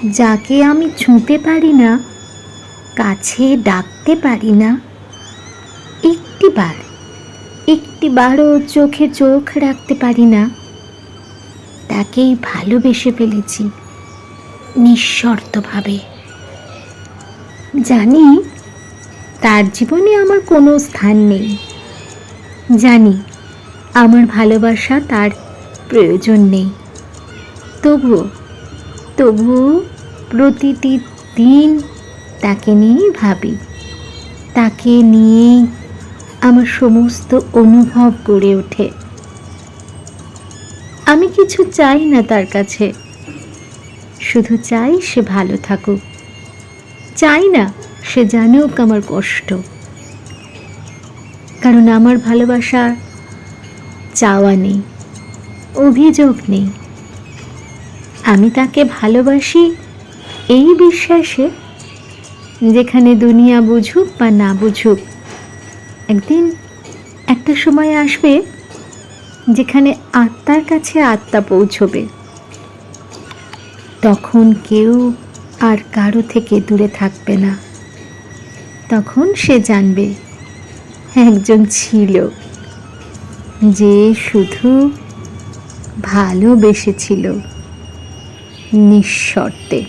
যাকে আমি ছুঁতে পারি না, কাছে ডাকতে পারি না, একটিবারও চোখে চোখ রাখতে পারি না, তাকেই ভালোবেসে ফেলেছি নিঃশর্তভাবে। জানি তার জীবনে আমার কোনো স্থান নেই, জানি আমার ভালোবাসা তার প্রয়োজন নেই, তবুও প্রতিটি দিন তাকে নিয়েই ভাবি, তাকে নিয়েই আমার সমস্ত অনুভব গড়ে ওঠে। আমি কিছু চাই না তার কাছে, শুধু চাই সে ভালো থাকুক, চাই না সে জানুক আমার কষ্ট, কারণ আমার ভালোবাসা চাওয়া নেই, অভিযোগ নেই। আমি তাকে ভালোবাসি এই বিশ্বাসে, যেখানে দুনিয়া বুঝুক বা না বুঝুক, একদিন একটা সময় আসবে যেখানে আত্মার কাছে আত্মা পৌঁছবে। তখন কেউ আর কারো থেকে দূরে থাকবে না। তখন সে জানবে একজন ছিল যে শুধু ভালোবেসেছিল নিঃশর্তে।